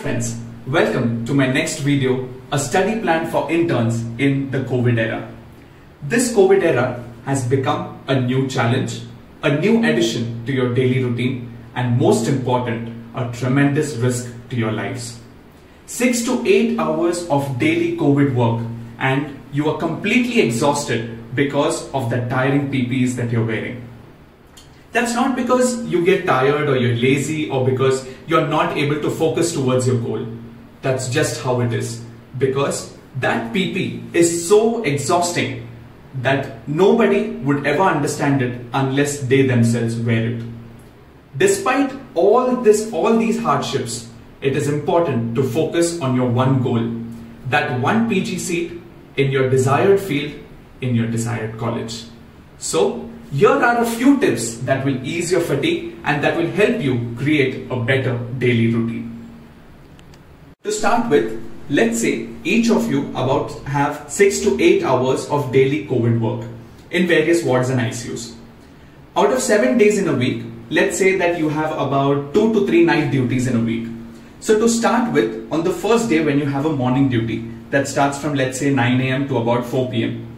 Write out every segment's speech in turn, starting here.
Friends, welcome to my next video, a study plan for interns in the COVID era. This COVID era has become a new challenge, a new addition to your daily routine, and most important, a tremendous risk to your lives. 6 to 8 hours of daily COVID work and you are completely exhausted because of the tiring PPEs that you're wearing. That's not because you get tired or you're lazy or because you're not able to focus towards your goal. That's just how it is. Because that PP is so exhausting that nobody would ever understand it unless they themselves wear it. Despite all these hardships, it is important to focus on your one goal, that one PG seat in your desired field in your desired college. So, here are a few tips that will ease your fatigue and that will help you create a better daily routine. To start with, let's say each of you have 6 to 8 hours of daily COVID work in various wards and ICUs. Out of 7 days in a week, let's say that you have about 2 to 3 night duties in a week. So to start with, on the first day when you have a morning duty that starts from let's say 9 AM to about 4 PM,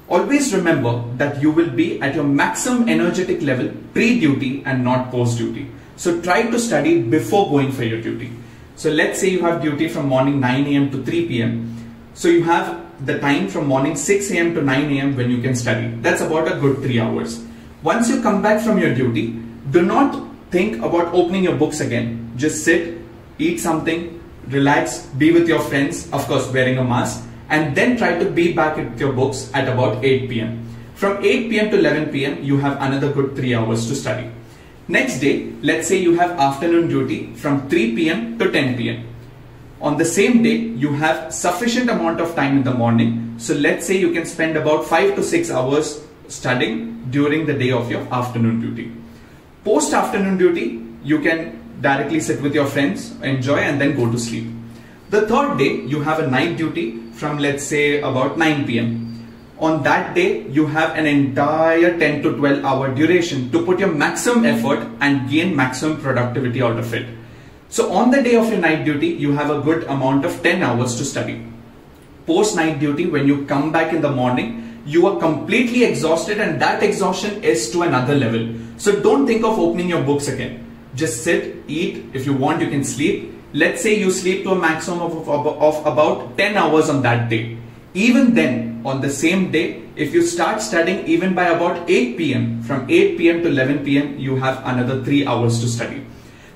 always remember that you will be at your maximum energetic level pre-duty and not post-duty. So try to study before going for your duty. So let's say you have duty from morning 9 AM to 3 PM. So you have the time from morning 6 AM to 9 AM when you can study. That's about a good 3 hours. Once you come back from your duty, do not think about opening your books again. Just sit, eat something, relax, be with your friends, of course wearing a mask, and then try to be back at your books at about 8 PM. From 8 PM to 11 PM, you have another good 3 hours to study. Next day, let's say you have afternoon duty from 3 PM to 10 PM. On the same day, you have sufficient amount of time in the morning. So let's say you can spend about 5 to 6 hours studying during the day of your afternoon duty. Post afternoon duty, you can directly sit with your friends, enjoy, and then go to sleep. The third day, you have a night duty from let's say about 9 PM. On that day, you have an entire 10 to 12 hour duration to put your maximum effort and gain maximum productivity out of it. So on the day of your night duty, you have a good amount of 10 hours to study. Post night duty, when you come back in the morning, you are completely exhausted and that exhaustion is to another level. So don't think of opening your books again. Just sit, eat, if you want you can sleep. Let's say you sleep to a maximum of about 10 hours on that day. Even then, on the same day, if you start studying even by about 8 PM, from 8 PM to 11 PM, you have another 3 hours to study.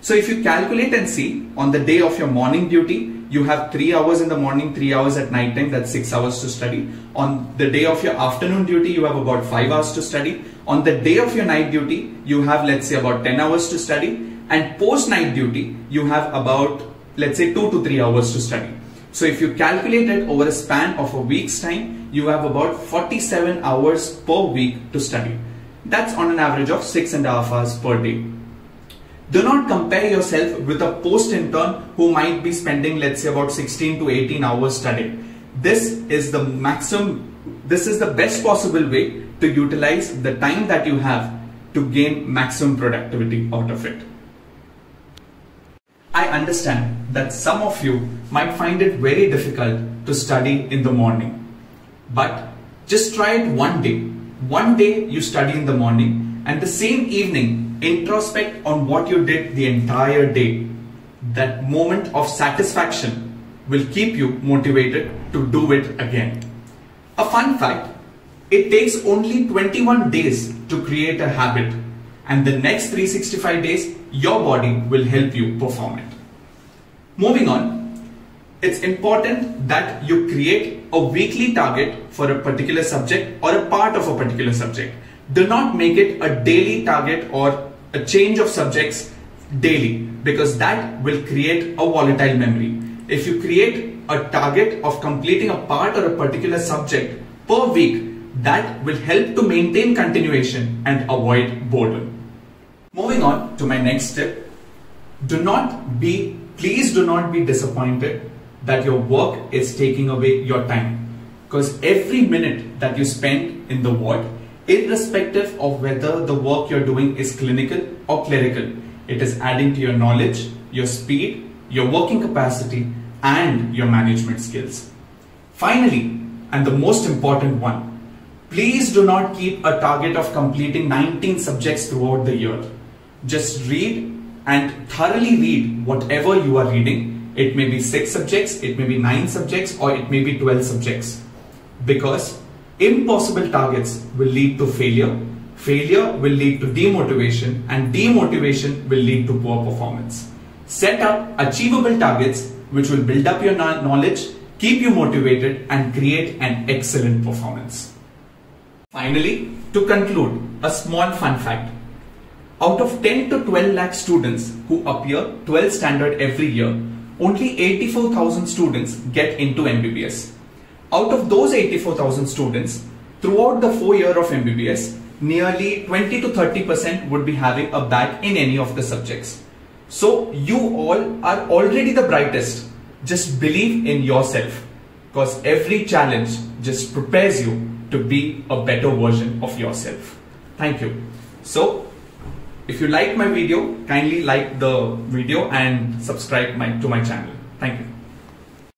So if you calculate and see, on the day of your morning duty, you have 3 hours in the morning, 3 hours at night time, that's 6 hours to study. On the day of your afternoon duty, you have about 5 hours to study. On the day of your night duty, you have let's say about 10 hours to study. And post night duty, you have about let's say 2 to 3 hours to study. So if you calculate it over a span of a week's time, you have about 47 hours per week to study. That's on an average of 6.5 hours per day. Do not compare yourself with a post-intern who might be spending let's say about 16 to 18 hours studying. This is the best possible way to utilize the time that you have to gain maximum productivity out of it. I understand that some of you might find it very difficult to study in the morning, but just try it one day. One day you study in the morning and the same evening introspect on what you did the entire day. That moment of satisfaction will keep you motivated to do it again. A fun fact, it takes only 21 days to create a habit, and the next 365 days your body will help you perform it. Moving on, it's important that you create a weekly target for a particular subject or a part of a particular subject. Do not make it a daily target or a change of subjects daily, because that will create a volatile memory. If you create a target of completing a part or a particular subject per week, that will help to maintain continuation and avoid boredom. Moving on to my next tip, please do not be disappointed that your work is taking away your time, because every minute that you spend in the ward, irrespective of whether the work you're doing is clinical or clerical, it is adding to your knowledge, your speed, your working capacity, and your management skills. Finally, and the most important one, please do not keep a target of completing 19 subjects throughout the year. Just read and thoroughly read whatever you are reading. It may be 6 subjects, it may be 9 subjects, or it may be 12 subjects. Because impossible targets will lead to failure, failure will lead to demotivation, and demotivation will lead to poor performance. Set up achievable targets which will build up your knowledge, keep you motivated, and create an excellent performance. Finally, to conclude, a small fun fact. Out of 10 to 12 lakh students who appear 12th standard every year, only 84,000 students get into MBBS. Out of those 84,000 students, throughout the 4 years of MBBS, nearly 20 to 30% would be having a back in any of the subjects. So you all are already the brightest. Just believe in yourself, because every challenge just prepares you to be a better version of yourself. Thank you. So if you like my video, kindly like the video and subscribe to my channel. Thank you.